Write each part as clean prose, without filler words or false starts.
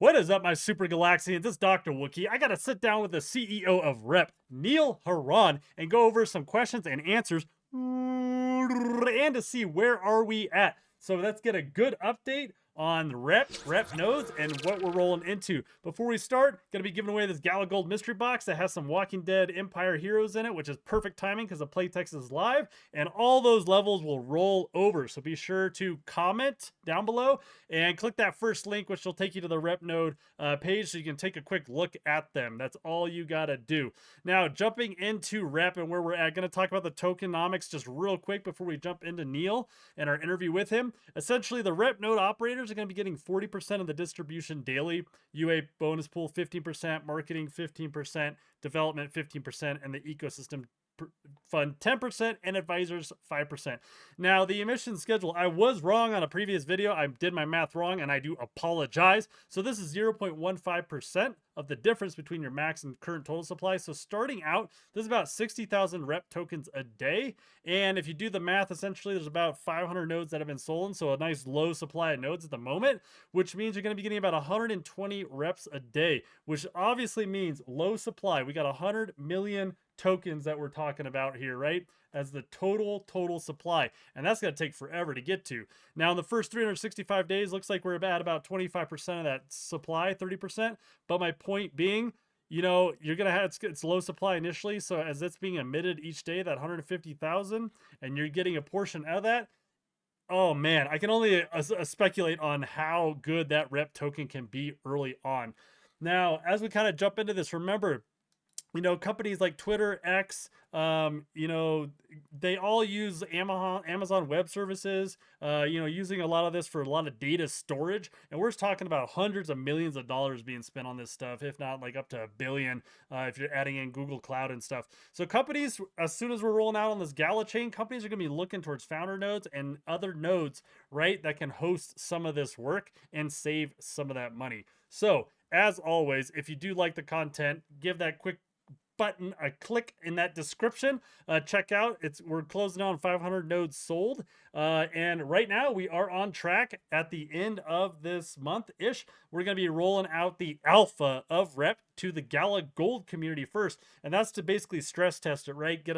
What is up, my super Galaxians? It's Dr. Wookie. I got to sit down with the CEO of Rep, Neil Haran, and go over some questions and answers and to see where are we at. So let's get a good update on the rep nodes, and what we're rolling into. Before we start, gonna be giving away this Gala Gold mystery box that has some Walking Dead Empire heroes in it, which is perfect timing because the playtext is live, and all those levels will roll over. So be sure to comment down below and click that first link, which will take you to the rep node page so you can take a quick look at them. That's all you gotta do. Now, jumping into rep and where we're at, gonna talk about the tokenomics just real quick before we jump into Neil and our interview with him. Essentially, the rep node operators are going to be getting 40% of the distribution daily. UA bonus pool 15%, marketing 15%, development 15%, and the ecosystem fund 10%, and advisors 5%. Now, the emission schedule, I was wrong on a previous video. I did my math wrong, and I do apologize. So this is 0.15% of the difference between your max and current total supply. So starting out, there's about 60,000 rep tokens a day. And if you do the math, essentially there's about 500 nodes that have been sold. So a nice low supply of nodes at the moment, which means you're going to be getting about 120 reps a day, which obviously means low supply. We got 100 million tokens that we're talking about here, right? As the total supply. And that's going to take forever to get to. Now, in the first 365 days, looks like we're at about 25% of that supply, 30%. But my point being, you know, you're going to have, it's low supply initially. So as it's being emitted each day, that 150,000, and you're getting a portion of that, oh man, I can only speculate on how good that rep token can be early on. Now, as we kind of jump into this, remember, you know, companies like Twitter, X, you know, they all use Amazon Web Services, you know, using a lot of this for a lot of data storage. And we're talking about hundreds of millions of dollars being spent on this stuff, if not like up to $1 billion, if you're adding in Google Cloud and stuff. So companies, as soon as we're rolling out on this Gala chain, companies are going to be looking towards founder nodes and other nodes, right, that can host some of this work and save some of that money. So as always, if you do like the content, give that quick button a click in that description. Check out, we're closing on 500 nodes sold, and right now we are on track. At the end of this month ish, we're going to be rolling out the alpha of rep to the Gala Gold community first, and that's to basically stress test it, right? Get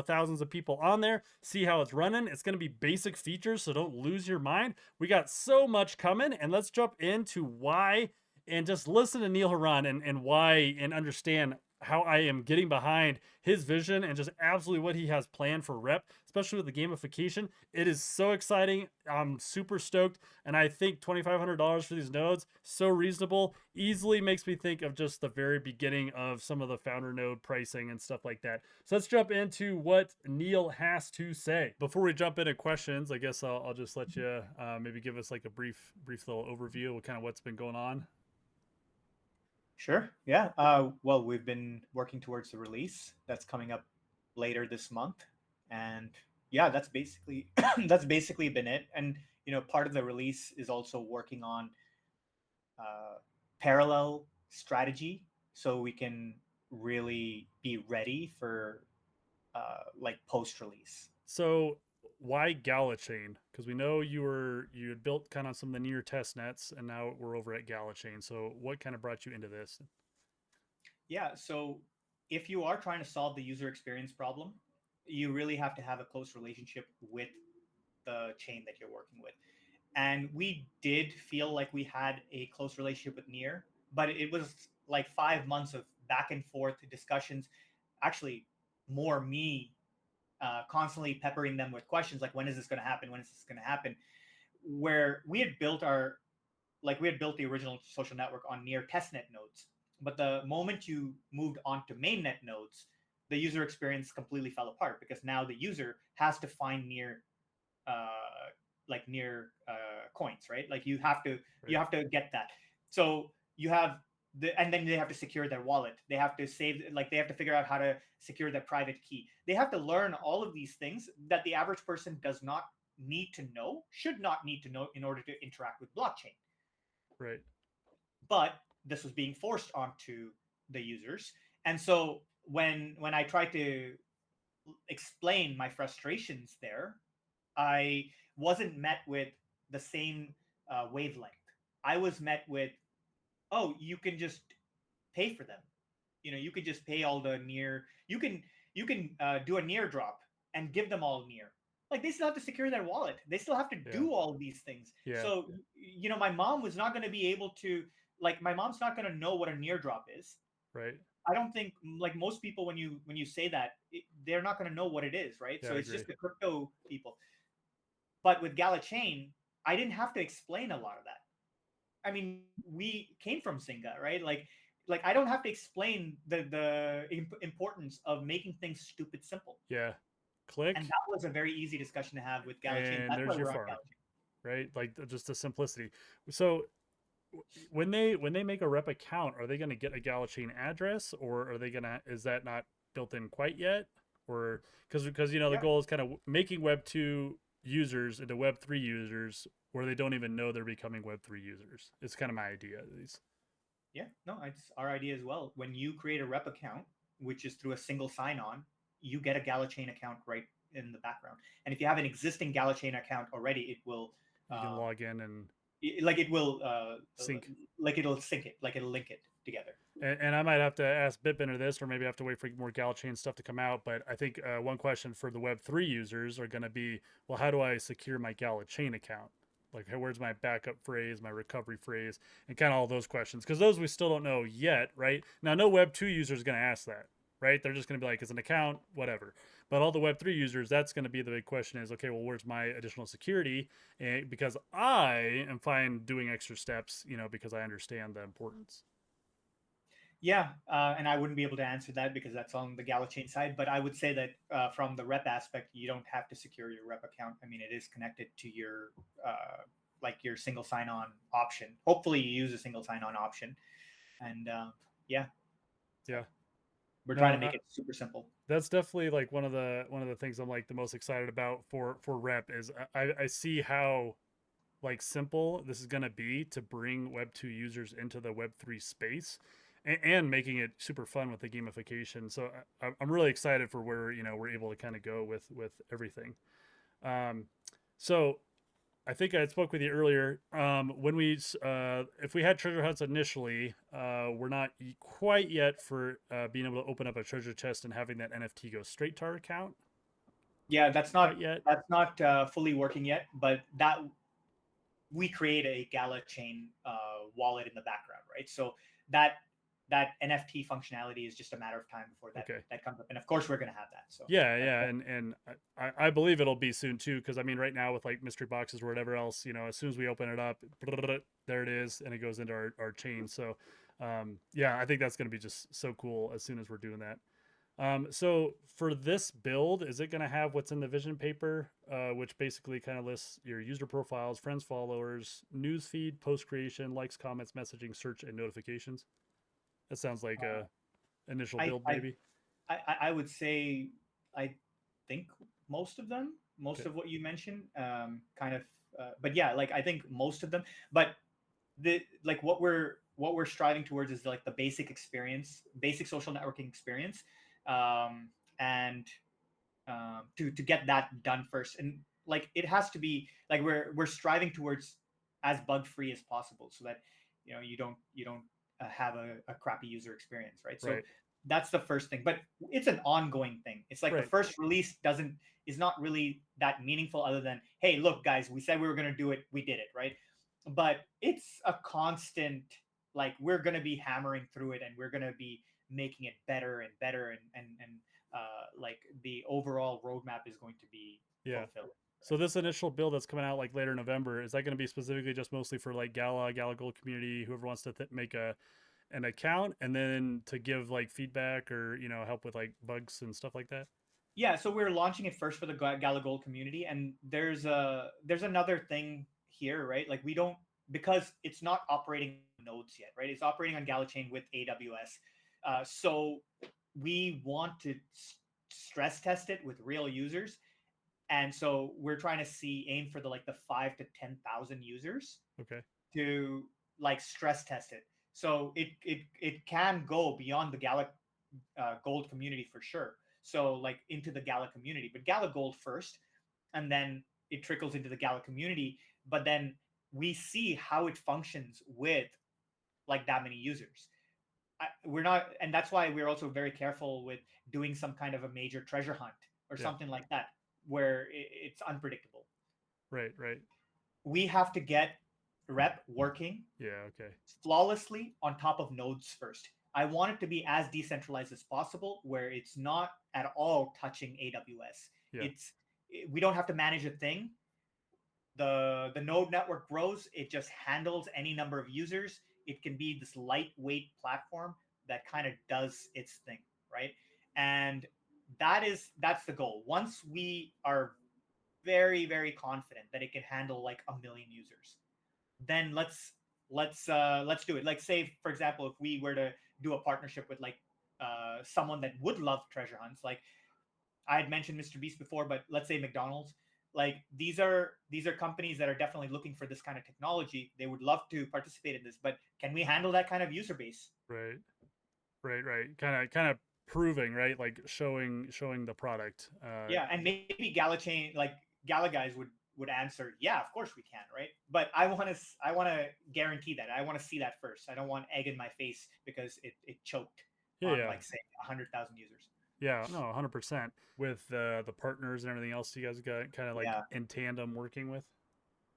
thousands of people on there, see how it's running. It's going to be basic features, so don't lose your mind. We got so much coming, and let's jump into why, and just listen to Neil Haran and why, and understand how I am getting behind his vision and just absolutely what he has planned for rep, especially with the gamification. It is so exciting. I'm super stoked. And I think $2,500 for these nodes, so reasonable, easily makes me think of just the very beginning of some of the founder node pricing and stuff like that. So let's jump into what Neil has to say. Before we jump into questions, I guess I'll just let you maybe give us like a brief little overview of kind of what's been going on. Sure. Yeah. Well, we've been working towards the release that's coming up later this month, and yeah, that's basically that's basically been it. And part of the release is also working on parallel strategy, so we can really be ready for like post release. So why GalaChain? Because we know you had built kind of some of the near test nets, and now we're over at GalaChain. So what kind of brought you into this? Yeah. So if you are trying to solve the user experience problem, you really have to have a close relationship with the chain that you're working with. And we did feel like we had a close relationship with Near, but it was like 5 months of back and forth discussions. Actually, more me constantly peppering them with questions like, when is this going to happen? When is this going to happen? Where we had built the original social network on Near testnet nodes, but the moment you moved on to mainnet nodes, the user experience completely fell apart because now the user has to find Near coins, right? Like you have to get that. So you have and then they have to secure their wallet. They have to they have to figure out how to secure their private key. They have to learn all of these things that the average person does not need to know, should not need to know in order to interact with blockchain. Right. But this was being forced onto the users. And so when I tried to explain my frustrations there, I wasn't met with the same wavelength. I was met with oh, you can just pay for them. You can just pay all the near. You can do a near drop and give them all near. Like they still have to secure their wallet. They still have to Yeah. do all these things. Yeah. So my mom was not going to be able to, like, my mom's not going to know what a near drop is. Right. I don't think, like, most people, when you say that, they're not going to know what it is, right? Yeah, So I it's agree. just the crypto people. But with GalaChain, I didn't have to explain a lot of that. I mean, we came from Singa, right? Like I don't have to explain the importance of making things stupid simple. Yeah. Click, And that was a very easy discussion to have with GalaChain. and That's there's why your we're on farm, GalaChain. right? Like just the simplicity. So when they make a rep account, are they going to get a GalaChain address, or are they going to, is that not built in quite yet? Or because the Yeah, goal is kind of making Web 2 users into Web 3 users where they don't even know they're becoming Web 3 users. It's kind of my idea at least. yeah, no, it's our idea as well. When you create a rep account, which is through a single sign-on, you get a GalaChain account right in the background. And if you have an existing GalaChain account already, it will, You can um, log in and like it will, sync. like it'll sync it, like it'll link it together. And I might have to ask Bitbender this, or maybe I have to wait for more GalaChain stuff to come out. But I think one question for the Web3 users are going to be, well, how do I secure my GalaChain account? Like, where's my backup phrase, my recovery phrase, and kind of all those questions? Because those we still don't know yet, right? Now, no Web2 user is going to ask that, right? They're just going to be like, it's an account, whatever. But all the Web3 users, that's going to be the big question is, okay, well, where's my additional security? And because I am fine doing extra steps, because I understand the importance. Yeah, and I wouldn't be able to answer that because that's on the GalaChain side. But I would say that from the rep aspect, you don't have to secure your rep account. I mean, it is connected to your like your single sign-on option. Hopefully, you use a single sign-on option, and yeah, so Yeah. we're No, trying to make it super simple. that's definitely like one of the things I'm like the most excited about for rep is I see how like simple this is going to be to bring web 2 users into the web 3 space, and making it super fun with the gamification. So I'm really excited for where we're able to kind of go with everything. Um, so I think I spoke with you earlier. When if we had treasure hunts initially, we're not quite yet for being able to open up a treasure chest and having that NFT go straight to our account. Yeah, Quite yet. that's not fully working yet, but that we create a GalaChain wallet in the background, right? So that that NFT functionality is just a matter of time before that Okay. that comes up, and of course we're going to have that. So Yeah, that's yeah, and I believe it'll be soon too. Because I mean, right now with like mystery boxes or whatever else, as soon as we open it up, there it is, and it goes into our chain. So, yeah, I think that's going to be just so cool as soon as we're doing that. So for this build, is it going to have what's in the Visionpaper, which basically kind of lists your user profiles, friends, followers, newsfeed, post creation, likes, comments, messaging, search, and notifications? That sounds like uh, a initial I, build, I maybe. I would say I think most Okay. of what you mentioned, kind of, but yeah, like I think most of them. But the like what we're striving towards is like the basic experience, basic social networking experience, and to get that done first. And like it has to be like we're striving towards as bug free as possible, so that you don't have a crappy user experience, right? So Right. that's the first thing, but it's an ongoing thing. It's like the Right. first release doesn't is not really that meaningful, other than, hey, look guys, we said we were going to do it, we did it, right? But it's a constant, like we're going to be hammering through it, and we're going to be making it better and better, and like the overall roadmap is going to be Yeah. fulfilled. So this initial build that's coming out like later in November, is that going to be specifically just mostly for like Gala Gold community, whoever wants to make an account, and then to give like feedback or help with like bugs and stuff like that? Yeah, so we're launching it first for the Gala Gold community, and there's another thing here, right? Like we don't, because it's not operating on nodes yet, right? It's operating on GalaChain with AWS, so we want to stress test it with real users, and so we're trying to aim for the 5 to 10,000 users Okay. to like stress test it. So it can go beyond the Gala Gold community for sure. So like into the Gala community, but Gala Gold first, and then it trickles into the Gala community. But then we see how it functions with like that many users. We're not, and that's why we're also very careful with doing some kind of a major treasure hunt or Yeah. something like that, where it's unpredictable. Right. Right. We have to get Rep working Yeah. Okay. flawlessly on top of nodes first. I want it to be as decentralized as possible, where it's not at all touching AWS. Yeah. It's we don't have to manage a thing. The node network grows, it just handles any number of users. It can be this lightweight platform that kind of does its thing, right? And that's the goal. Once we are very confident that it can handle like a million users, then let's do it. Like, say for example, if we were to do a partnership with like someone that would love treasure hunts, like I had mentioned Mr. Beast before, but let's say McDonald's. Like these are companies that are definitely looking for this kind of technology. They would love to participate in this, but can we handle that kind of user base? Right. Right. Right. Kind of proving, right? Like showing the product. Yeah, and maybe GalaChain, like Gala guys would answer, yeah, of course we can, right? But I want to guarantee that. I want to see that first. I don't want egg in my face because it choked Yeah. on Yeah. like say 100,000 users. Yeah. No. 100%. With the partners and everything else you guys got kind of like Yeah. in tandem working with.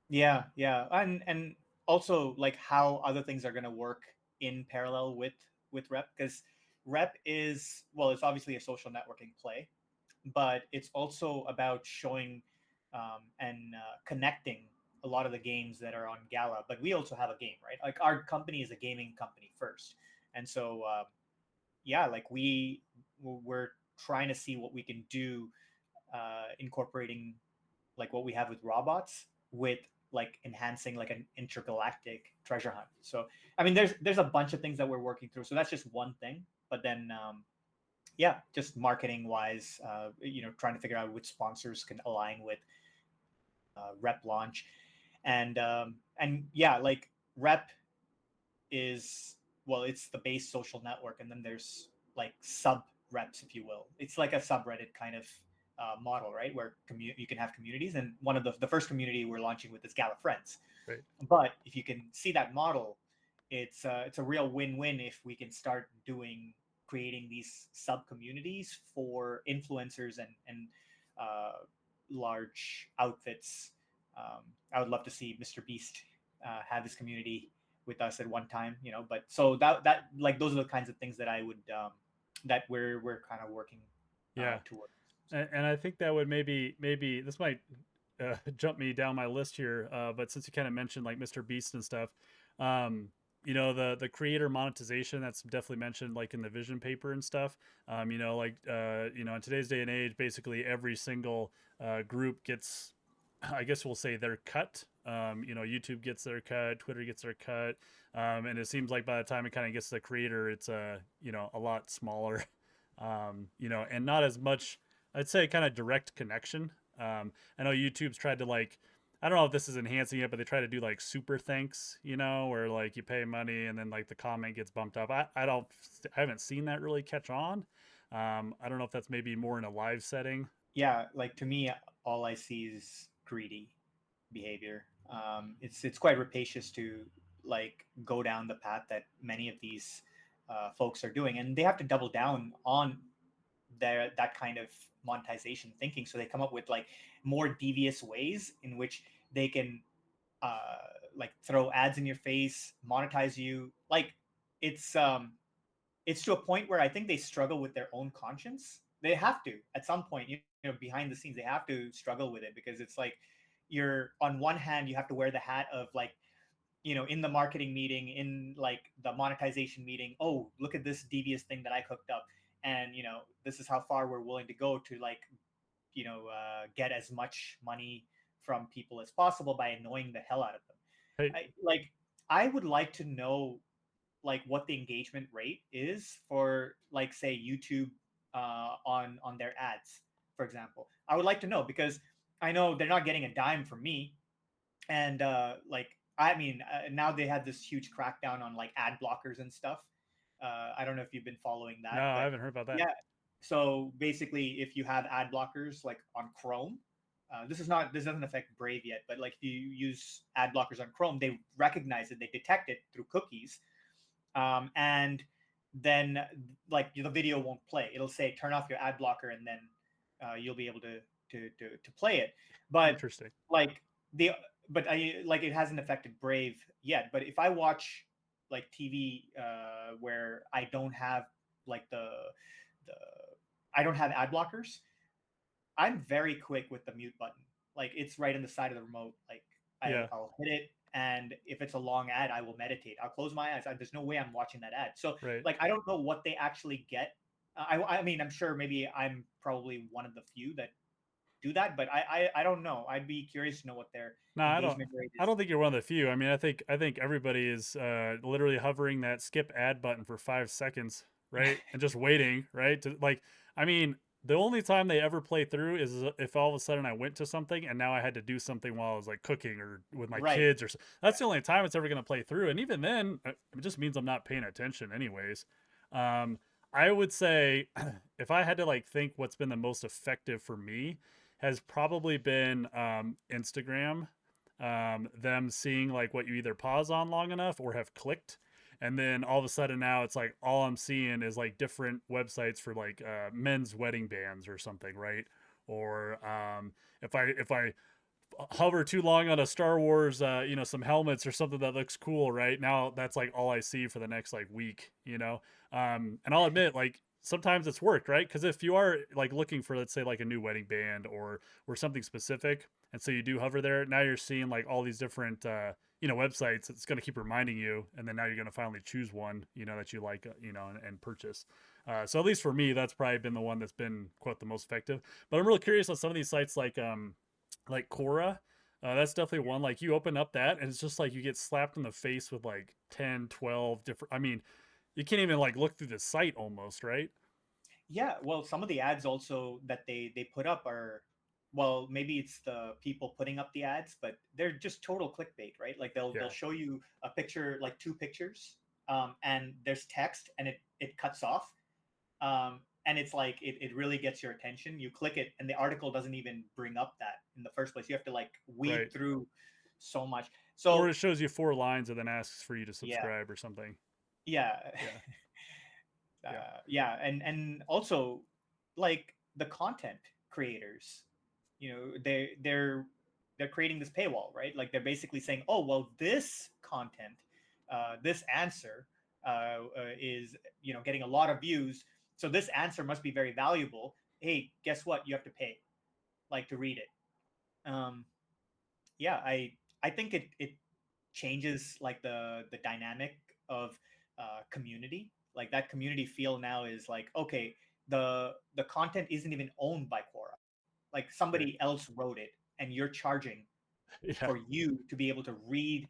Yeah, and also like how other things are going to work in parallel with Rep, because Rep is, well, it's obviously a social networking play, but it's also about showing and connecting a lot of the games that are on Gala. But we also have a game, right? Like our company is a gaming company first, and so yeah, like we're trying to see what we can do, incorporating like what we have with RawBots with like enhancing like an intergalactic treasure hunt. So I mean, there's a bunch of things that we're working through. So that's just one thing. But then yeah, just marketing wise, trying to figure out which sponsors can align with Rep launch, and yeah, like Rep is, well, it's the base social network, and then there's like sub reps, if you will. It's like a subreddit kind of model, right? Where you can have communities, and one of the first community we're launching with is Gala Friends. Right. But if you can see that model, it's a real win-win if we can start creating these sub communities for influencers and large outfits. I would love to see Mr. Beast have his community with us at one time, But so that like those are the kinds of things that I would that we're kind of working Yeah. towards. And I think that would maybe this might jump me down my list here. But since you kind of mentioned like Mr. Beast and stuff, um, the creator monetization that's definitely mentioned like in the Visionpaper and stuff. Like in today's day and age, basically every single group gets, I guess we'll say, their cut. YouTube gets their cut, Twitter gets their cut, and it seems like by the time it kind of gets to the creator, it's a lot smaller, and not as much. I'd say kind of direct connection. I know YouTube's tried to like, I don't know if this is enhancing it, but they try to do like super thanks, where like you pay money and then like the comment gets bumped up. I haven't seen that really catch on. I don't know if that's maybe more in a live setting. Yeah, like to me, all I see is greedy behavior. It's quite rapacious to like go down the path that many of these folks are doing, and they have to double down on that kind of monetization thinking. So they come up with like more devious ways in which they can like throw ads in your face, monetize you. Like it's um it's to a point where I think they struggle with their own conscience. They have to at some point, behind the scenes, they have to struggle with it, because it's like you're on one hand you have to wear the hat of like, in the marketing meeting, in like the monetization meeting, oh, look at this devious thing that I cooked up, and this is how far we're willing to go to like, get as much money from people as possible by annoying the hell out of them. Hey, I would like to know like what the engagement rate is for like say YouTube on their ads, for example. I would like to know, because I know they're not getting a dime from me, and like I mean, now they have this huge crackdown on like ad blockers and stuff. I don't know if you've been following no, that, I but haven't heard about that. yeah. So basically, if you have ad blockers like on Chrome, this doesn't affect Brave yet, but like if you use ad blockers on Chrome, they recognize it, they detect it through cookies, and then like the video won't play. It'll say turn off your ad blocker, and then you'll be able to play it. But Interesting. like the but I like it hasn't affected Brave yet. But if I watch like TV where I don't have like the I don't have ad blockers, I'm very quick with the mute button. Like it's right in the side of the remote. Like Yeah. I'll hit it, and if it's a long ad, I will meditate. I'll close my eyes. There's no way I'm watching that ad. So Right. like I don't know what they actually get. I mean I'm sure maybe I'm probably one of the few that do that, but I don't know. I'd be curious to know what their No, engagement rate I is. don't think you're one of the few. I mean, I think everybody is literally hovering that skip ad button for 5 seconds, right, and just waiting, right, to like. I mean, the only time they ever play through is if all of a sudden I went to something and now I had to do something while I was like cooking or with my Right. kids, or that's the only time it's ever going to play through. And even then, it just means I'm not paying attention, anyways. Um, I would say if I had to like think what's been the most effective for me has probably been Instagram, them seeing like what you either pause on long enough or have clicked, and then all of a sudden now it's like all I'm seeing is like different websites for like men's wedding bands or something, right? Or if I hover too long on a Star Wars, some helmets or something that looks cool, right? Now that's like all I see for the next like week, and I'll admit, like sometimes it's worked, right? Because if you are like looking for, let's say, like a new wedding band or something specific, and so you do hover there, now you're seeing like all these different websites. It's going to keep reminding you, and then now you're going to finally choose one, that you like, and purchase. So at least for me, that's probably been the one that's been quite the most effective. But I'm really curious on some of these sites like Quora. That's definitely one. Like you open up that and it's just like you get slapped in the face with like 10, 12 different. I mean, you can't even like look through the site almost, right? Yeah, well, some of the ads also that they put up are, well, maybe it's the people putting up the ads, but they're just total clickbait, right? Like they'll Yeah. show you a picture, like two pictures, and there's text, and it cuts off, and it's like it really gets your attention. You click it, and the article doesn't even bring up that in the first place. You have to like weed Right. through so much. Or So it shows you 4 lines and then asks for you to yeah, subscribe or something. yeah. Yeah. Yeah. Yeah, and also like the content creators, they're creating this paywall, right? Like they're basically saying, oh well, this content, this answer is getting a lot of views, so this answer must be very valuable. Hey, guess what? You have to pay, like, to read it. Yeah, I think it changes like the dynamic of community. Like that community feel now is like, okay, the content isn't even owned by Quora. Like Right. somebody else wrote it, and you're charging Yeah. for you to be able to read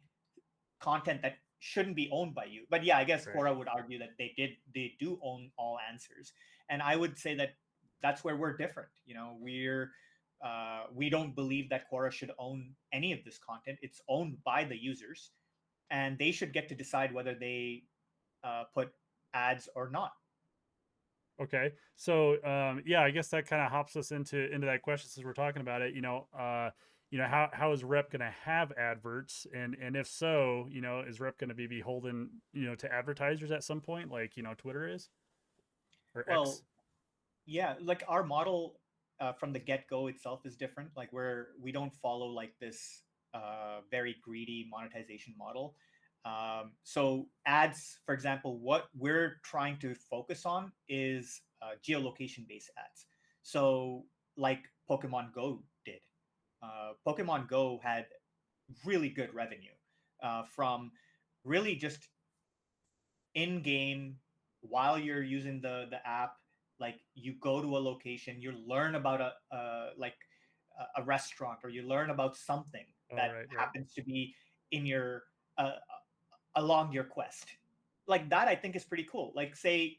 content that shouldn't be owned by you. But yeah, I guess Right. Quora would argue that they do own all answers, and I would say that that's where we're different. We don't believe that Quora should own any of this content. It's owned by the users, and they should get to decide whether they put ads or not. Okay. So yeah, I guess that kind of hops us into that question since we're talking about it. How is Rep going to have adverts, and if so, is Rep going to be beholden, to advertisers at some point, like Twitter is or X? Well, yeah, like our model from the get go itself is different. Like we don't follow like this very greedy monetization model. So ads, for example, what we're trying to focus on is geolocation based ads. So like Pokemon Go did. Pokemon Go had really good revenue from really just in game while you're using the app. Like you go to a location, you learn about a restaurant, or you learn about something Oh, that right, right. happens to be in your along your quest. Like that I think is pretty cool. Like say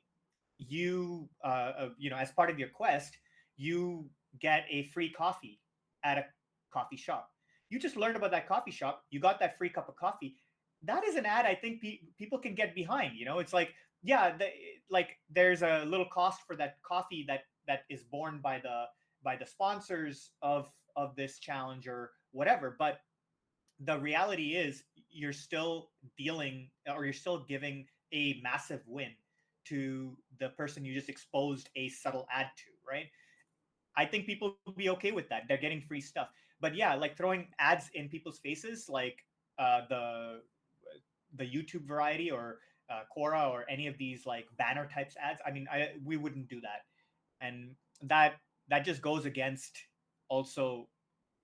as part of your quest, you get a free coffee at a coffee shop. You just learned about that coffee shop, you got that free cup of coffee. That is an ad I think people can get behind. It's like, yeah, like there's a little cost for that coffee that is borne by the sponsors of this challenge or whatever, but the reality is you're still dealing, or you're still giving a massive win to the person you just exposed a subtle ad to, right? I think people will be okay with that. They're getting free stuff. But yeah, like throwing ads in people's faces, like uh, the the YouTube variety or Quora or any of these like banner types ads. I mean, we wouldn't do that, and that that just goes against also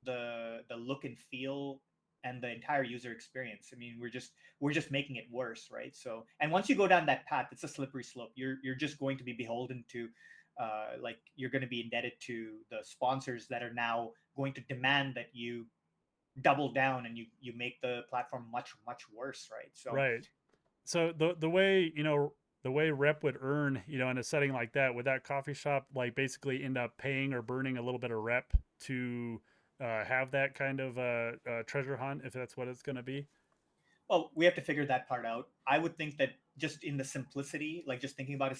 the look and feel and the entire user experience. I mean, we're just making it worse, right? So, and once you go down that path, it's a slippery slope. You're just going to be beholden to, like you're going to be indebted to the sponsors that are now going to demand that you double down and you make the platform much worse, right? So, Right. So the way, the way rep would earn, in a setting like that, would that coffee shop like basically end up paying or burning a little bit of rep to have that kind of treasure hunt, if that's what it's going to be? well, we have to figure that part out. I would think that just in the simplicity, like just thinking about it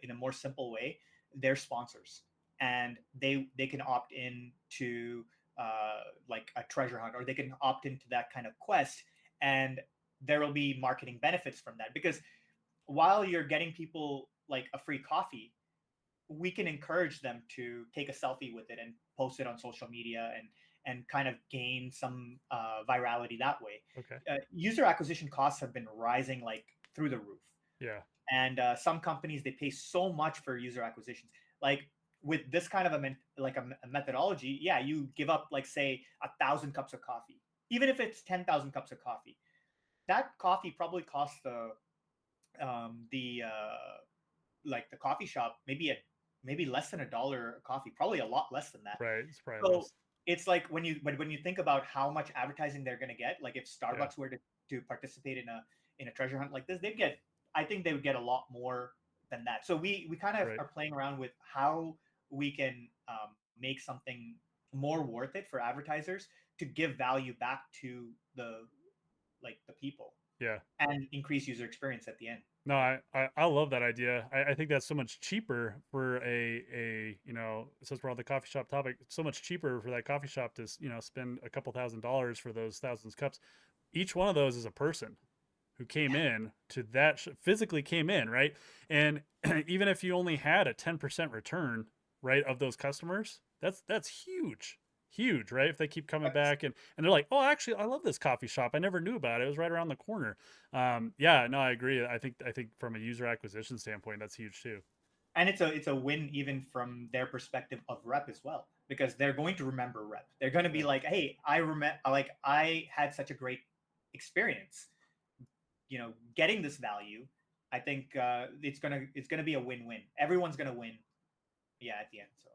in a more simple way, they're sponsors, and they can opt in to like a treasure hunt, or they can opt into that kind of quest, and there will be marketing benefits from that. Because while you're getting people like a free coffee, we can encourage them to take a selfie with it and post it on social media and kind of gain some virality that way. Okay. User acquisition costs have been rising like through the roof, Yeah. and some companies they pay so much for user acquisitions. Like with this kind of a methodology, yeah, you give up like say 1,000 cups of coffee, even if it's 10,000 cups of coffee. That coffee probably costs the like the coffee shop maybe less than $1 a coffee, probably a lot less than that. Right. It's probably So less. it's like when you think about how much advertising they're going to get, like if Yeah. Starbucks were to participate in a treasure hunt like this, they'd get, I think they would get a lot more than that. So we kind of Right. are playing around with how we can make something more worth it for advertisers to give value back to the people Yeah. and increase user experience at the end. No, I love that idea. I think that's so much cheaper for a since we're on the coffee shop topic, so much cheaper for that coffee shop to spend a couple $1,000s for those thousands cups. Each one of those is a person who came Yeah. in to that physically came in, right? And even if you only had a 10% return, right, of those customers, that's huge. Huge, right? If they keep coming back and they're like, "Oh, actually, I love this coffee shop. I never knew about it. It was right around the corner." Yeah, no, I agree. I think from a user acquisition standpoint, that's huge too. And it's a win even from their perspective of rep as well, because they're going to remember rep. They're going to be Yeah. like, hey, I remember, like I had such a great experience getting this value. I think it's gonna be a win-win. Everyone's gonna win, yeah, at the end. So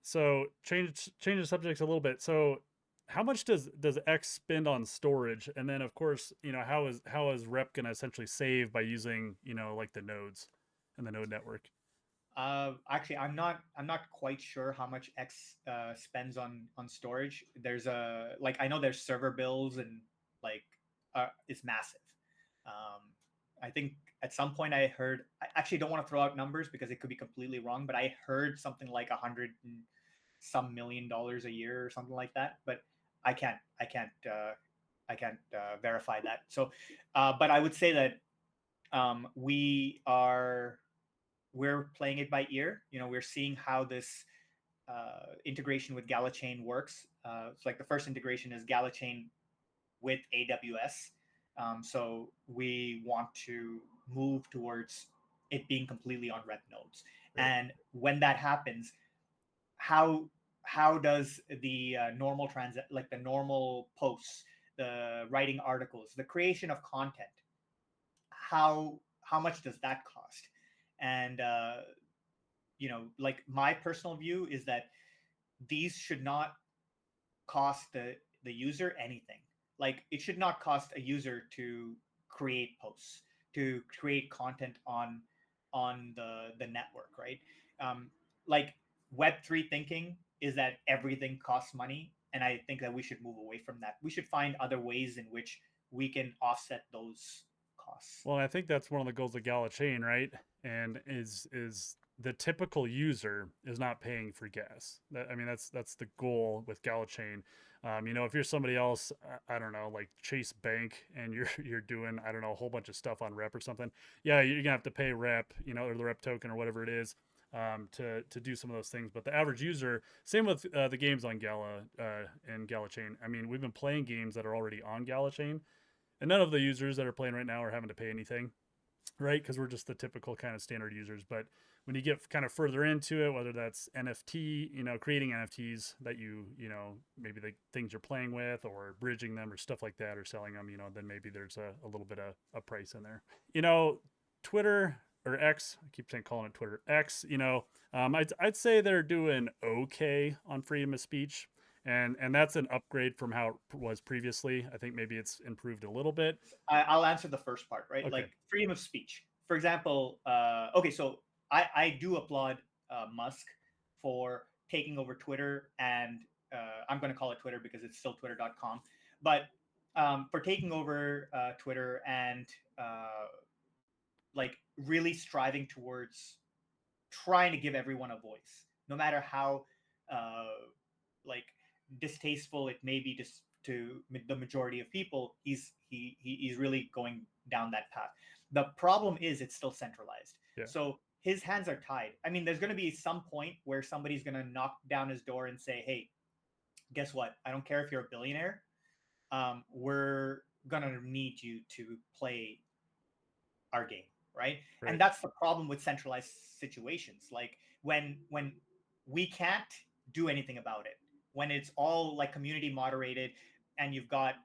So change the subjects a little bit. So how much does X spend on storage? And then of course, how is Rep gonna essentially save by using, like the nodes and the node network? actually, I'm not quite sure how much X spends on storage. There's a like I know there's server bills and like it's massive. Um, I think at some point I heard. I actually don't want to throw out numbers because it could be completely wrong, but I heard something like 100 and some million dollars a year or something like that. But I can't verify that. So, but I would say that we're playing it by ear. We're seeing how this integration with GalaChain works. It's like the first integration is GalaChain with AWS. So we want to move towards it being completely on rep nodes. Right. And when that happens, how how does the like the normal posts, the writing articles, the creation of content, how much does that cost? And like my personal view is that these should not cost the user anything. Like it should not cost a user to create posts, to create content on the network, right? Um, like Web3 thinking is that everything costs money, and I think that we should move away from that. We should find other ways in which we can offset those costs. Well, I think that's one of the goals of GalaChain, right? And is the typical user is not paying for gas. I mean, that's the goal with GalaChain. If you're somebody else, I don't know, like Chase Bank, and you're doing, I don't know, a whole bunch of stuff on Rep or something. Yeah, you're gonna have to pay Rep, or the Rep token or whatever it is, to do some of those things. But the average user, same with the games on Gala and GalaChain. I mean, we've been playing games that are already on GalaChain, and none of the users that are playing right now are having to pay anything, right? Because we're just the typical kind of standard users. But when you get kind of further into it, whether that's NFT, creating NFTs that maybe the things you're playing with, or bridging them or stuff like that, or selling them, then maybe there's a little bit of a price in there. Twitter or X, I keep saying calling it Twitter, X, I'd say they're doing okay on freedom of speech. And that's an upgrade from how it was previously. I think maybe it's improved a little bit. I'll answer the first part, right? Okay. Like freedom of speech. For example, okay, so I do applaud Musk for taking over Twitter, and I'm going to call it Twitter because it's still twitter.com, but for taking over Twitter and like really striving towards trying to give everyone a voice, no matter how uh, like distasteful it may be to the majority of people. He's really going down that path. The problem is it's still centralized. Yeah. So his hands are tied. I mean, there's going to be some point where somebody's going to knock down his door and say, "Hey, guess what? I don't care if you're a billionaire. We're gonna need you to play our game." Right? Right. And that's the problem with centralized situations. Like when we can't do anything about it, when it's all like community moderated, and you've got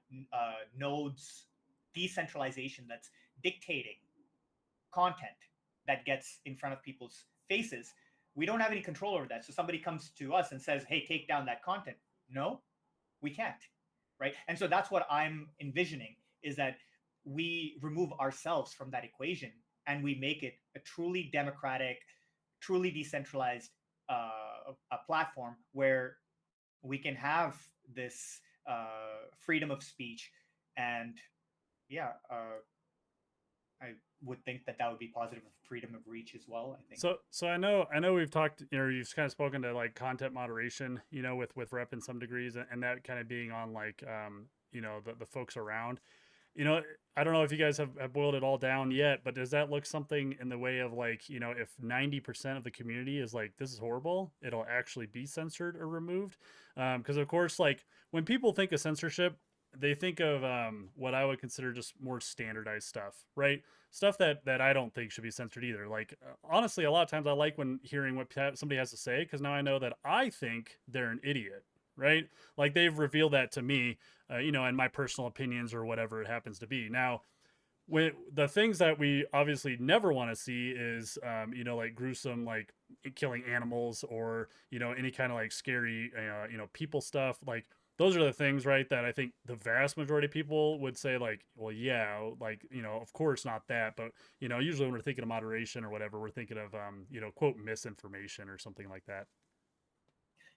nodes, decentralization that's dictating content that gets in front of people's faces, we don't have any control over that. So somebody comes to us and says, "Hey, take down that content." No, we can't. Right? And so that's what I'm envisioning, is that we remove ourselves from that equation and we make it a truly democratic, truly decentralized a platform where we can have this freedom of speech. And yeah, I would think that that would be positive for freedom of reach as well. I think. So I know we've talked, you've kind of spoken to like content moderation, with Rep in some degrees, and that kind of being on like the folks around. you know, I don't know if you guys have boiled it all down yet, but does that look something in the way of like, if 90% of the community is like, this is horrible, it'll actually be censored or removed? Because, of course, like when people think of censorship, they think of what I would consider just more standardized stuff, right? Stuff that I don't think should be censored either. Like, honestly, a lot of times I like when hearing what somebody has to say, because now I know that I think they're an idiot, right? Like they've revealed that to me, and my personal opinions or whatever it happens to be. Now, when the things that we obviously never want to see is, like gruesome, like killing animals, or any kind of like scary, people stuff. Like those are the things, right? That I think the vast majority of people would say, like, well, yeah, like of course not that, but usually when we're thinking of moderation or whatever, we're thinking of, quote misinformation or something like that.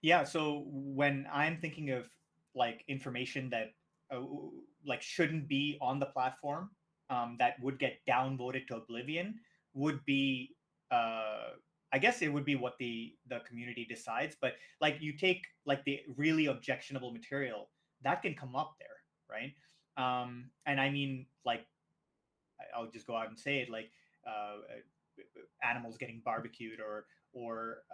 Yeah, so when I'm thinking of like information that uh, like shouldn't be on the platform, that would get downvoted to oblivion, would be I guess it would be what the community decides. But like you take like the really objectionable material that can come up there, right? And I mean, like I'll just go out and say it, like animals getting barbecued, or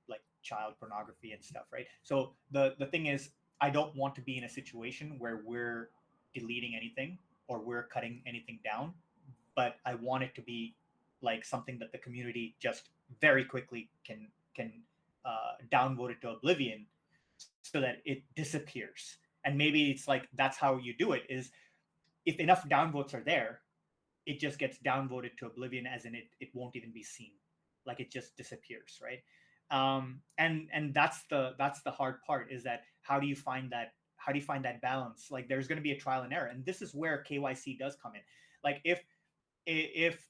like child pornography and stuff, right? So the thing is, I don't want to be in a situation where we're deleting anything or we're cutting anything down, but I want it to be like something that the community just very quickly can downvote it to oblivion so that it disappears. And maybe it's like that's how you do it, is if enough downvotes are there, it just gets downvoted to oblivion, as in it won't even be seen, like it just disappears, right? And that's the hard part, is that how do you find that balance? Like there's going to be a trial and error, and this is where KYC does come in. Like if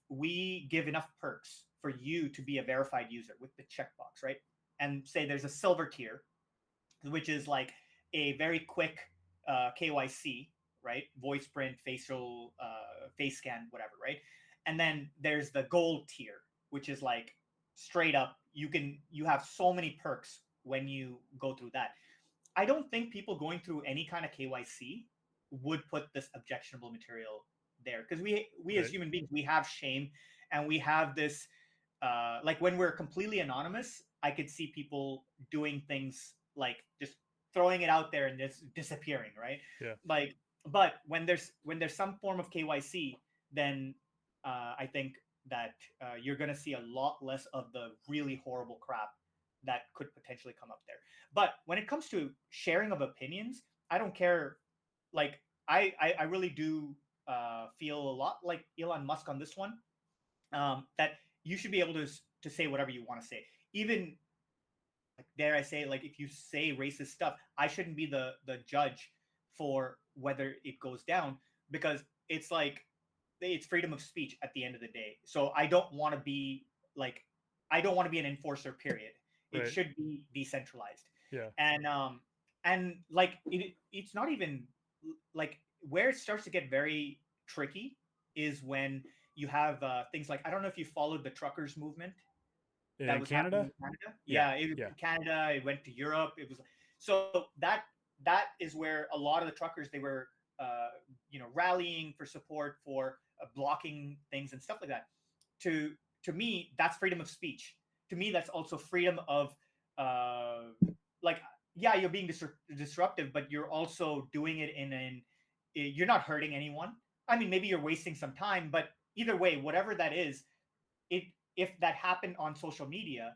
we give enough perks for you to be a verified user with the checkbox, right, and say there's a silver tier, which is like a very quick KYC, right? Voice print, facial, face scan, whatever, right? And then there's the gold tier, which is like straight up. You have so many perks when you go through that. I don't think people going through any kind of KYC would put this objectionable material there, because we as Right. human beings, we have shame, and we have this like when we're completely anonymous, I could see people doing things like just throwing it out there and just disappearing, right? Yeah. Like, but when there's some form of KYC, then I think that you're going to see a lot less of the really horrible crap that could potentially come up there. But when it comes to sharing of opinions, I don't care. Like, I really do feel a lot like Elon Musk on this one. That you should be able to say whatever you want to say, even, like, dare I say, like, if you say racist stuff, I shouldn't be the judge for whether it goes down, because it's like it's freedom of speech at the end of the day. So I don't want to be like, I don't want to be an enforcer. Period. It Right. should be decentralized, Yeah. and like it's not even like where it starts to get very tricky is when you have things like, I don't know if you followed the truckers movement that In was happening Canada? in Canada. Yeah. Yeah, it was Yeah. in Canada. It went to Europe. It was so that is where a lot of the truckers, they were rallying for support for blocking things and stuff like that. To to me, that's freedom of speech. To me, that's also freedom of uh, like, yeah, you're being disruptive, but you're also doing it you're not hurting anyone. I mean, maybe you're wasting some time, but either way, whatever that is, it if that happened on social media,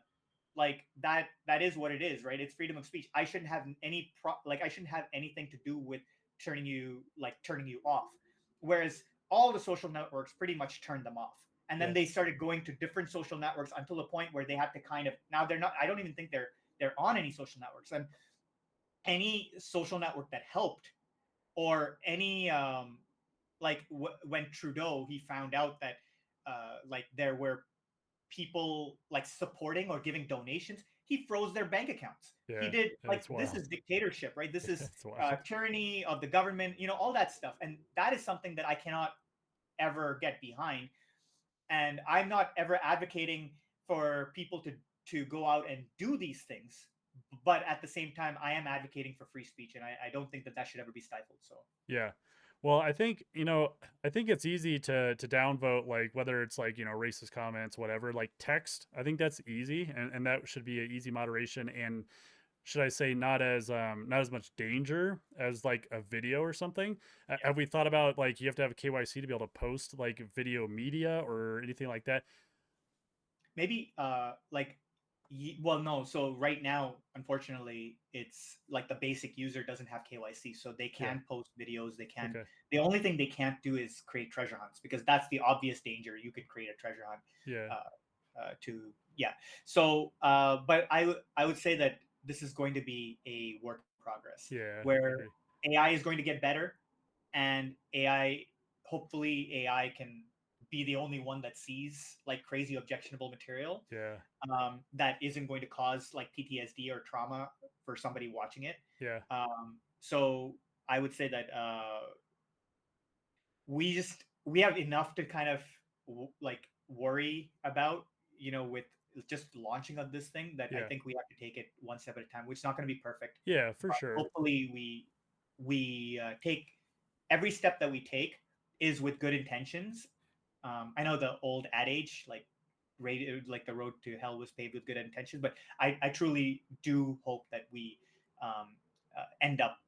like that is what it is, right? It's freedom of speech. I shouldn't have I shouldn't have anything to do with turning you off. Whereas all the social networks pretty much turned them off, and then Yeah. they started going to different social networks until the point where they had to kind of, now they're not, I don't even think they're on any social networks. And any social network that helped, or any when Trudeau, he found out that like there were people like supporting or giving donations, he froze their bank accounts. He Yeah. did, like, It's this wild. is dictatorship, right? This is It's wild. tyranny of the government, all that stuff. And that is something that I cannot ever get behind. And I'm not ever advocating for people to go out and do these things. But at the same time, I am advocating for free speech, and I don't think that that should ever be stifled. So Yeah. Well, I think, I think it's easy to downvote, like whether it's like, racist comments, whatever, like text. I think that's easy, and that should be an easy moderation, and should I say not as much danger as like a video or something. yeah, Have we thought about like you have to have a KYC to be able to post like video media or anything like that? maybe like well, no, so right now, unfortunately, it's like the basic user doesn't have KYC, so they Yeah. can post videos. They can, Okay. the only thing they can't do is create treasure hunts, because that's the obvious danger. You could create a treasure hunt Yeah. to yeah. So but I would say that this is going to be a work in progress, Yeah. I where agree. AI is going to get better, and hopefully AI can be the only one that sees like crazy objectionable material, Yeah. that isn't going to cause like PTSD or trauma for somebody watching it. Yeah. So I would say that we have enough to kind of like worry about, with just launching of this thing, that I Yeah. think we have to take it one step at a time, which is not going to be perfect. Yeah, for But sure. hopefully we take every step that we take is with good intentions. I know the old adage, like, like the road to hell was paved with good intentions, but I truly do hope that we end up,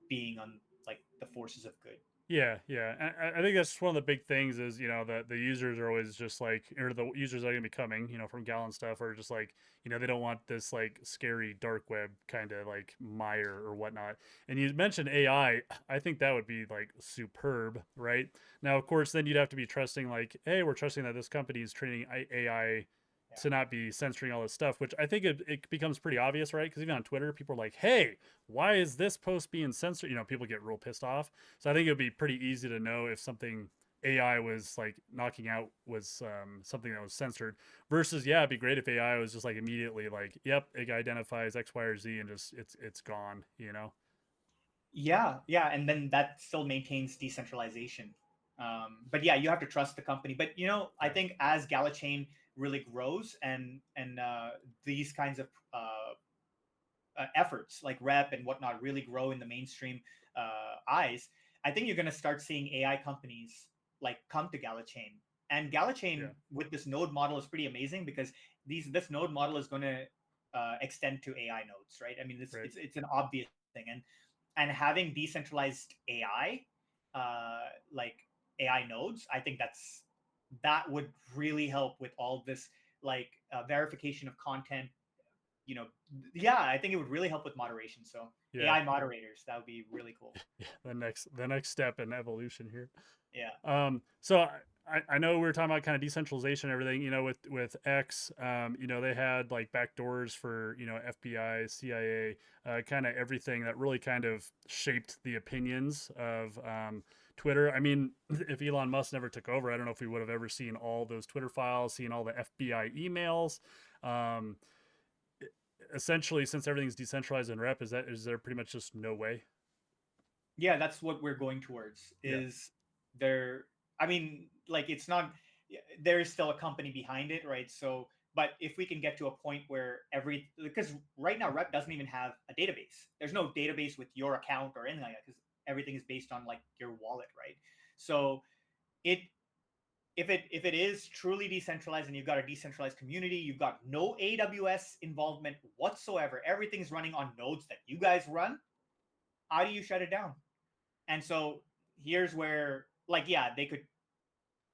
being on like the forces of good. Yeah, yeah. And I think that's one of the big things is, the users are always just like, or the users that are going to be coming, from Gala and stuff, are just like, they don't want this like scary dark web kind of like mire or whatnot. And you mentioned AI. I think that would be like superb, right? Now, of course, then you'd have to be trusting, like, hey, we're trusting that this company is training AI Yeah. to not be censoring all this stuff, which I think it becomes pretty obvious, right? Because even on Twitter, people are like, hey, why is this post being censored? People get real pissed off. So I think it would be pretty easy to know if something AI was like knocking out was something that was censored versus, yeah, it'd be great if AI was just like immediately like, yep, it identifies X, Y, or Z and just it's gone. Yeah, and then that still maintains decentralization. But yeah, you have to trust the company. But I Yeah. think as GalaChain really grows, and these kinds of efforts like Rep and whatnot really grow in the mainstream eyes, I think you're going to start seeing AI companies like come to GalaChain. And GalaChain with this node model is pretty amazing because this node model is going to extend to AI nodes, right? I mean, it's an obvious thing, and having decentralized AI, like AI nodes, I think that would really help with all this like verification of content. I think it would really help with moderation. So AI moderators, that would be really cool. The next step in evolution here. Yeah. So I know we were talking about kind of decentralization and everything, with X, they had like backdoors for, FBI, CIA, kind of everything that really kind of shaped the opinions of Twitter. I mean, if Elon Musk never took over, I don't know if we would have ever seen all those Twitter files, seen all the FBI emails. Essentially, since everything's decentralized in Rep, is there pretty much just no way? Yeah, that's what we're going towards. Is there? I mean, like it's not. There is still a company behind it, right? So, but if we can get to a point where because right now Rep doesn't even have a database. There's no database with your account or anything like that because everything is based on like your wallet, right? So, if it is truly decentralized and you've got a decentralized community, you've got no AWS involvement whatsoever. Everything's running on nodes that you guys run. How do you shut it down? And so here's where, like, yeah, they could.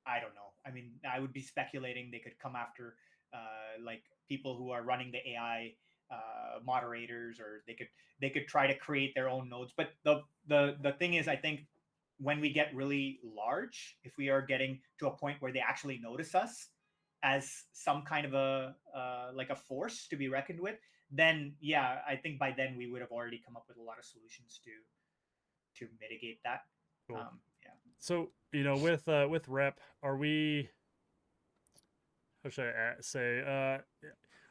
I don't know. I mean, I would be speculating they could come after, like people who are running the AI moderators, or they could try to create their own nodes. But the thing is, I think when we get really large, if we are getting to a point where they actually notice us as some kind of a like a force to be reckoned with, then yeah, I think by then we would have already come up with a lot of solutions to mitigate that. Cool. Yeah. So with Rep, are we? How should I say?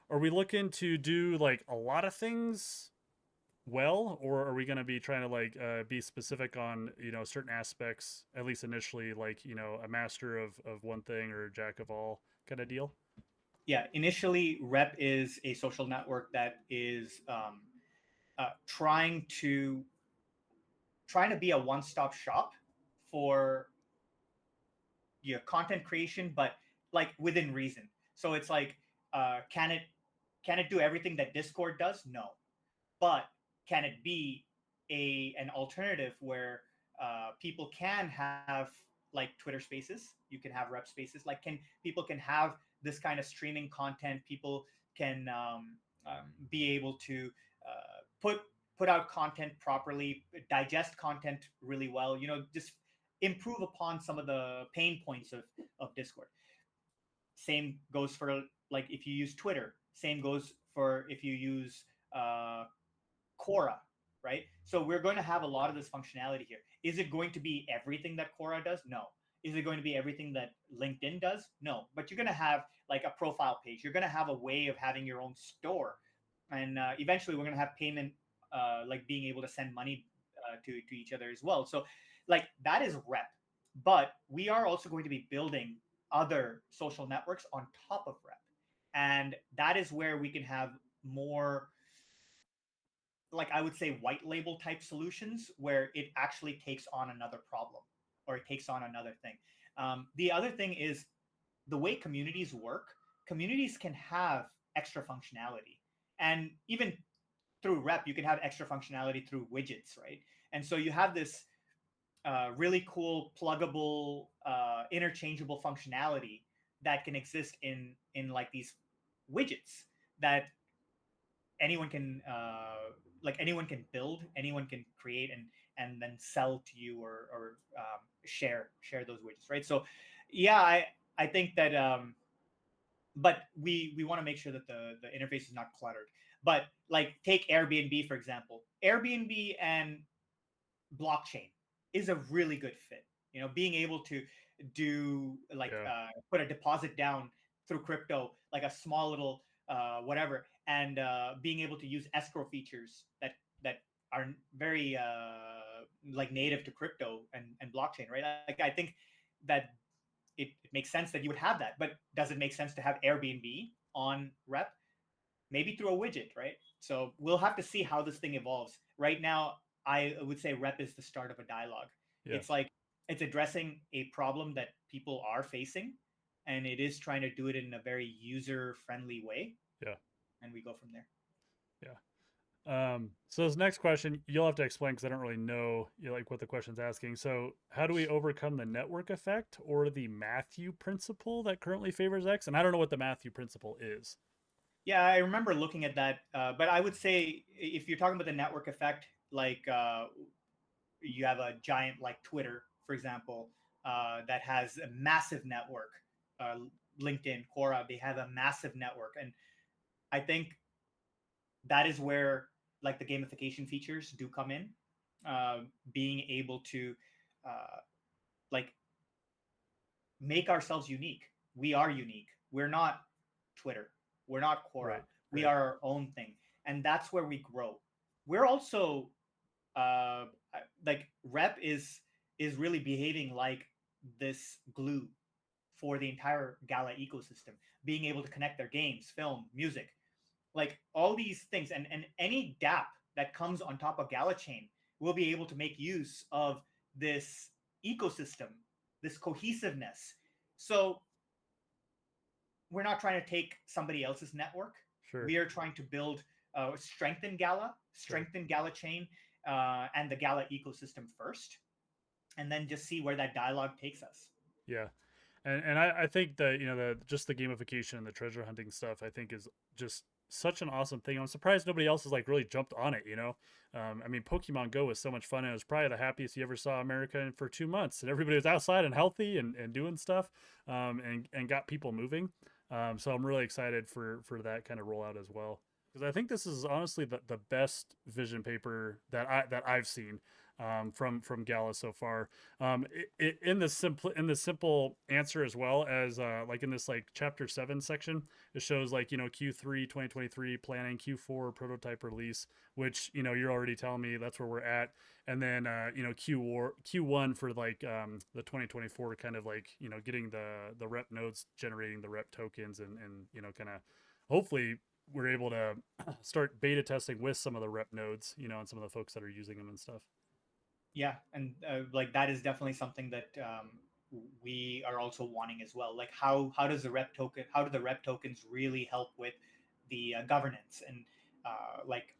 Are we looking to do like a lot of things well, or are we going to be trying to like be specific on certain aspects, at least initially, like a master of one thing or a jack of all kind of deal? Yeah, initially Rep is a social network that is trying to be a one-stop shop for your content creation, but like within reason. So it's like, can it do everything that Discord does? No, but can it be an alternative where people can have like Twitter Spaces? You can have Rep Spaces. Like, people can have this kind of streaming content? People can be able to put out content properly, digest content really well. Just improve upon some of the pain points of Discord. Same goes for like if you use Twitter. Same goes for if you use Quora, right? So we're going to have a lot of this functionality here. Is it going to be everything that Quora does? No. Is it going to be everything that LinkedIn does? No. But you're going to have like a profile page. You're going to have a way of having your own store, and eventually we're going to have payment, like being able to send money to each other as well. So, like that is Rep, but we are also going to be building other social networks on top of Rep, and that is where we can have more, like I would say, white label type solutions where it actually takes on another problem or it takes on another thing. The other thing is the way communities work. Communities can have extra functionality, and even through Rep, you can have extra functionality through widgets, right? And so you have this really cool, pluggable, interchangeable functionality that can exist in like these widgets that anyone can anyone can build, anyone can create, and then sell to you, or share those widgets, right? So yeah, I think that but we want to make sure that the interface is not cluttered. But like take Airbnb for example. Airbnb and blockchain is a really good fit. Being able to do like put a deposit down through crypto, like a small little whatever, and being able to use escrow features that are very like native to crypto and blockchain, right? Like I think that it makes sense that you would have that. But does it make sense to have Airbnb on Rep? Maybe through a widget, right? So we'll have to see how this thing evolves. Right now, I would say rep is the start of a dialogue. Yeah. It's like it's addressing a problem that people are facing, and it is trying to do it in a very user friendly way. Yeah. And we go from there. Yeah. So this next question, you'll have to explain because I don't really know like what the question's asking. So how do we overcome the network effect or the Matthew principle that currently favors X? And I don't know what the Matthew principle is. Yeah, I remember looking at that. But I would say if you're talking about the network effect, like you have a giant like Twitter, for example, that has a massive network. Uh, LinkedIn, Quora, they have a massive network, and I think that is where like the gamification features do come in. Being able to uh, like make ourselves unique. We are unique. We're not Twitter. We're not Quora. Right. We Right. are our own thing, and that's where we grow. We're also uh, like Rep is really behaving like this glue for the entire Gala ecosystem, being able to connect their games, film, music, like all these things, and any DApp that comes on top of GalaChain will be able to make use of this ecosystem, this cohesiveness. So we're not trying to take somebody else's network. Sure. We are trying to build, strengthen Gala, strengthen GalaChain, and the Gala ecosystem first, and then just see where that dialogue takes us. Yeah. And I think that the just the gamification and the treasure hunting stuff I think is just such an awesome thing. I'm surprised nobody else has like really jumped on it. I mean, Pokemon Go was so much fun. And it was probably the happiest you ever saw America in for 2 months, and everybody was outside and healthy and doing stuff, and got people moving. So I'm really excited for that kind of rollout as well, because I think this is honestly the best vision paper that I've seen, from Gala so far. In the simple answer, as well as like in this like chapter 7 section, it shows like Q3 2023 planning, Q4 prototype release, which you're already telling me that's where we're at, and then Q1 for like the 2024 kind of like getting the rep nodes, generating the rep tokens, and kind of hopefully we're able to start beta testing with some of the rep nodes, and some of the folks that are using them and stuff. Yeah, and like that is definitely something that we are also wanting as well. Like how does the rep token, how do the rep tokens really help with the governance, and like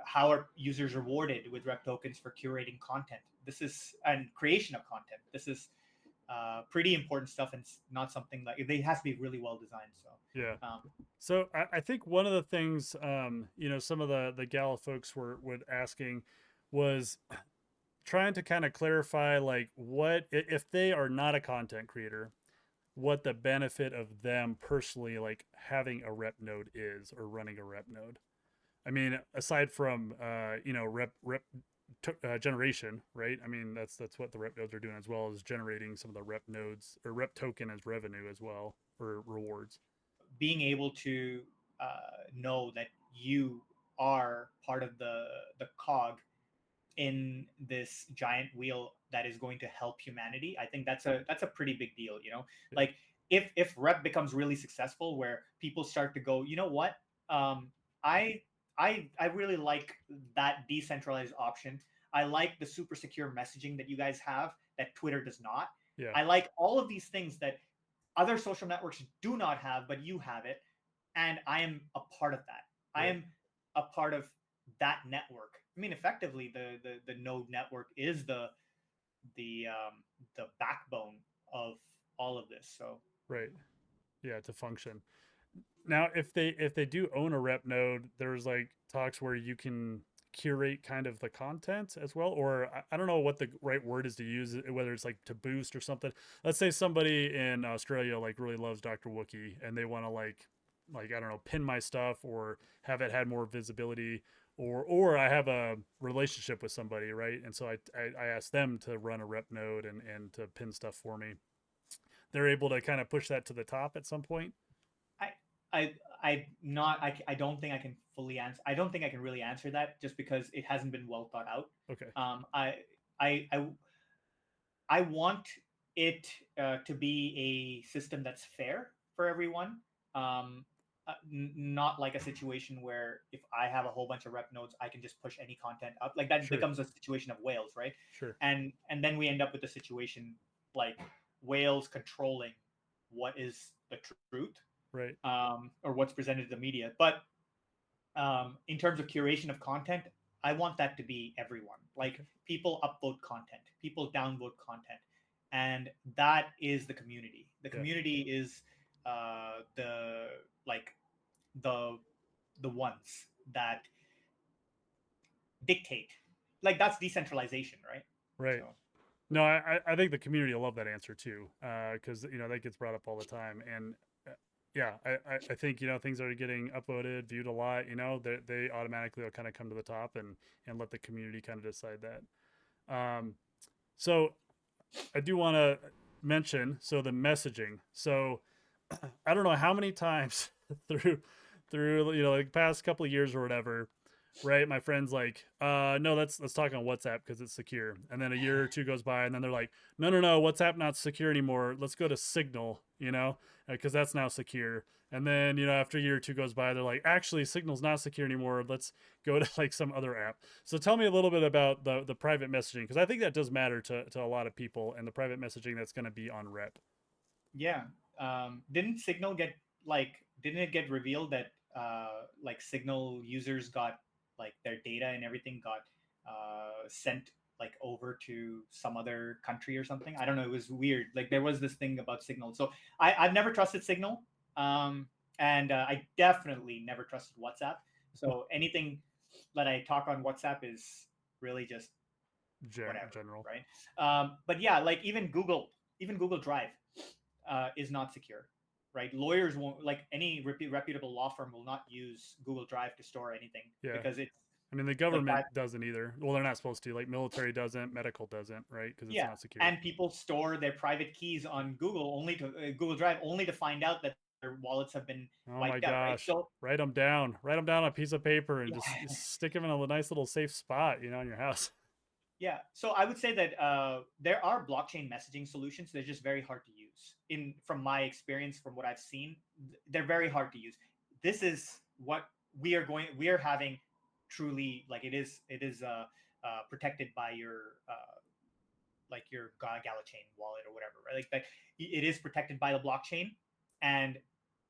how are users rewarded with rep tokens for curating content? This is, and creation of content. This is pretty important stuff, and it's not something like it has to be really well designed. So Yeah. um, So I think one of the things, some of the Gala folks were asking was trying to kind of clarify like what if they are not a content creator, what the benefit of them personally like having a rep node is, or running a rep node. I mean, aside from rep generation, right? I mean, that's what the rep nodes are doing, as well as generating some of the rep nodes or rep token as revenue as well, or rewards. being able to know that you are part of the cog in this giant wheel that is going to help humanity, I think that's a pretty big deal. Yeah. Like if rep becomes really successful, where people start to go, you know what, um, I I really like that decentralized option. I like the super secure messaging that you guys have that Twitter does not. Yeah. I like all of these things that other social networks do not have, but you have it, and I am a part of that. I Right. am a part of that network. I mean, effectively, the node network is the backbone of all of this. So Right. Yeah, to function. Now, if they do own a rep node, there's like talks where you can curate kind of the content as well, or I don't know what the right word is to use, whether it's like to boost or something. Let's say somebody in Australia like really loves Dr. Wookie, and they want to like I don't know, pin my stuff or have it had more visibility, or I have a relationship with somebody, right? And so I ask them to run a rep node and to pin stuff for me. They're able to kind of push that to the top at some point. I I don't think I can fully answer. I don't think I can really answer that, just because it hasn't been well thought out. Okay. Um, I I I I want it to be a system that's fair for everyone. Um, not like a situation where if I have a whole bunch of rep nodes, I can just push any content up. Like that Sure. becomes a situation of whales, right? Sure. And then we end up with a situation like whales controlling what is the truth, Right. or what's presented to the media. But in terms of curation of content, I want that to be everyone. Like Okay. people upvote content, people downvote content, and that is the community. The Yeah. community is the like the ones that dictate. Like that's decentralization, right? Right. So No, I think the community will love that answer too, because you know that gets brought up all the time, and yeah, I think you know things that are getting upvoted, viewed a lot. You know, they automatically will kind of come to the top and let the community kind of decide that. So I do want to mention so the messaging. So I don't know how many times through you know like past couple of years or whatever, right? My friend's like, no, let's talk on WhatsApp because it's secure. And then a year or two goes by, and then they're like, no, WhatsApp not secure anymore. Let's go to Signal, you know, because that's now secure. And then you know after a year or two goes by, they're like, actually, Signal's not secure anymore. Let's go to like some other app. So tell me a little bit about the private messaging because I think that does matter to a lot of people and the private messaging that's going to be on Rep. yeah, didn't Signal get didn't it get revealed that like Signal users got like their data and everything got sent like over to some other country or something? I don't know. It was weird. Like there was this thing about Signal. So I've never trusted Signal, and I definitely never trusted WhatsApp. So anything that I talk on WhatsApp is really just whatever, General. right? But yeah, like even Google Drive is not secure, right? Lawyers won't like any reputable law firm will not use Google Drive to store anything Yeah. because it's I mean, the like government that. doesn't either. Well, they're not supposed to. Like military doesn't, medical doesn't, right? Because it's Yeah, not secure. and people store their private keys on Google only to Google Drive only to find out that their wallets have been Oh my wiped out, right? gosh. So Write them down. Write them down on a piece of paper and just yeah, stick them in a nice little safe spot, you know, in your house. yeah. So I would say that there are blockchain messaging solutions. They're just very hard to use. In from my experience, from what I've seen, they're very hard to use. This is what we are having truly like it is protected by your like your Gala chain wallet or whatever, right? Like that, it is protected by the blockchain, and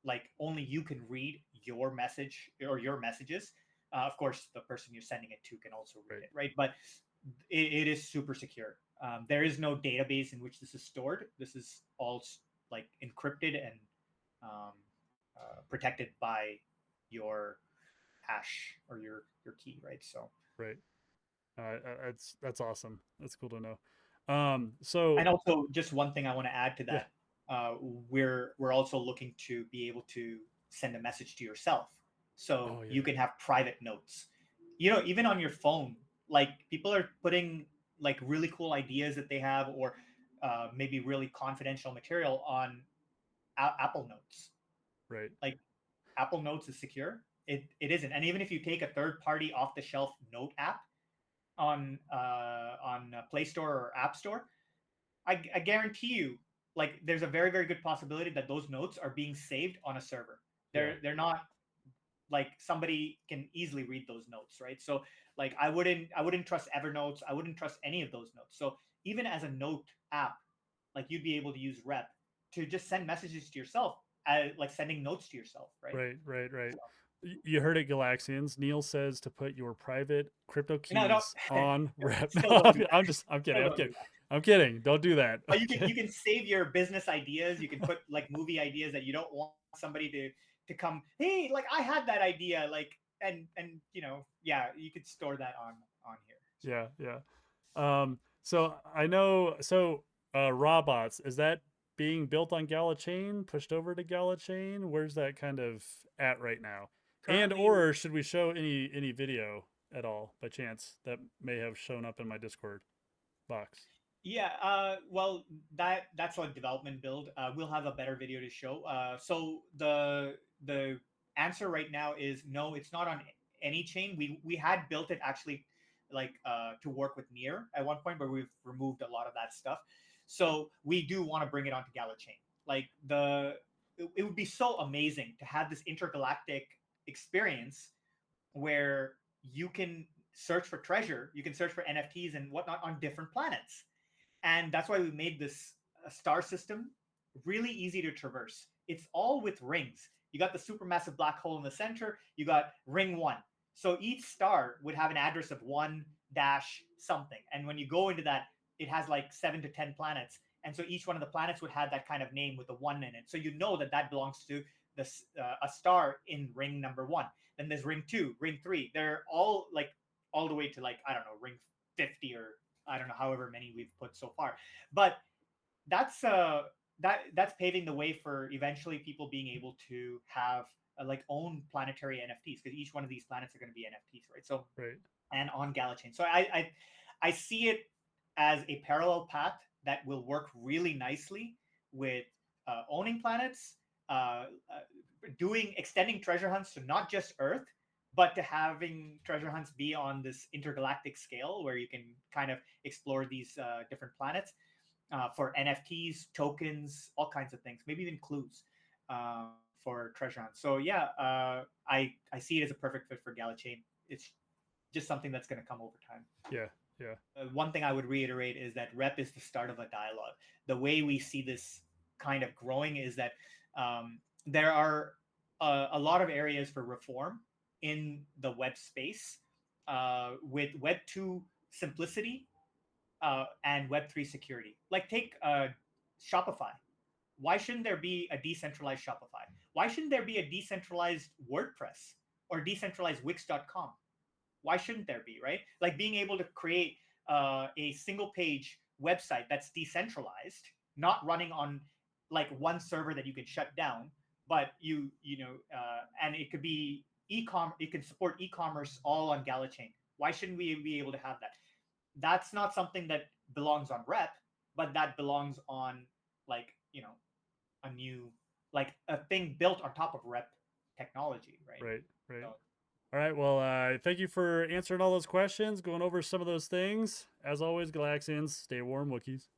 like only you can read your message or your messages. Of course, the person you're sending it to can also read Right. it, right? But it is super secure. There is no database in which this is stored. This is all like encrypted and protected by your hash or your key, right? So Right. That's awesome. That's cool to know. So and also just one thing I want to add to yeah. that, uh, we're also looking to be able to send a message to yourself, so Oh yeah. you can have private notes. You know, even on your phone, like people are putting like really cool ideas that they have, or maybe really confidential material on Apple Notes. Right. Like Apple Notes is secure. It isn't, and even if you take a third party off the shelf note app on Play Store or App Store, I guarantee you, like there's a very very good possibility that those notes are being saved on a server. Yeah. They're not like somebody can easily read those notes, right? So like I wouldn't trust Evernote. I wouldn't trust any of those notes. So even as a note app, like you'd be able to use Rep to just send messages to yourself, like sending notes to yourself, right? Right. So, You heard it, Galaxians. Neil says to put your private crypto no, don't keys on Rep. No, still don't do that. I'm kidding. Still I'm don't do kidding. that. I'm kidding. Don't do that. But you can save your business ideas. You can put like movie ideas that you don't want somebody to come. Hey, like I had that idea, like and yeah, you could store that on here. So Yeah. So I know. So RawBots is that being built on GalaChain, pushed over to GalaChain? Where's that kind of at right now? And currently, or should we show any video at all by chance that may have shown up in my Discord box? yeah. Well, that's like development build. We'll have a better video to show. So the answer right now is no. It's not on any chain. We had built it actually, like to work with Near at one point, but we've removed a lot of that stuff. So we do want to bring it onto Gala Chain. Like it would be so amazing to have this intergalactic experience where you can search for treasure, you can search for NFTs and whatnot on different planets. And that's why we made this star system really easy to traverse. It's all with rings. You got the supermassive black hole in the center, you got ring 1. So each star would have an address of 1 dash something. And when you go into that, it has like 7 to 10 planets. And so each one of the planets would have that kind of name with a 1 in it. So you know that that belongs to this a star in ring number 1. Then there's ring 2, ring 3. They're all like all the way to like, I don't know, ring 50 or I don't know, however many we've put so far. But that's that's paving the way for eventually people being able to have like own planetary NFTs, because each one of these planets are going to be NFTs, right? So Right. and on GalaChain. So I see it as a parallel path that will work really nicely with owning planets, doing extending treasure hunts to not just Earth, but to having treasure hunts be on this intergalactic scale where you can kind of explore these different planets for NFTs, tokens, all kinds of things, maybe even clues for treasure hunts. So yeah, I see it as a perfect fit for GalaChain. It's just something that's going to come over time. Yeah. Yeah. One thing I would reiterate is that Rep is the start of a dialogue. The way we see this kind of growing is that there are a lot of areas for reform in the web space with Web 2 simplicity and Web 3 security. Like take Shopify. Why shouldn't there be a decentralized Shopify? Why shouldn't there be a decentralized WordPress or decentralized Wix.com? Why shouldn't there be, right? Like being able to create a single page website that's decentralized, not running on like one server that you can shut down, but and it could be e-com, it can support e-commerce all on GalaChain. Why shouldn't we be able to have that? That's not something that belongs on Rep, but that belongs on like, a new, like a thing built on top of Rep technology, right? Right. Right. So, All right. Well, thank you for answering all those questions, going over some of those things. As always, Galaxians, stay warm, Wookiees.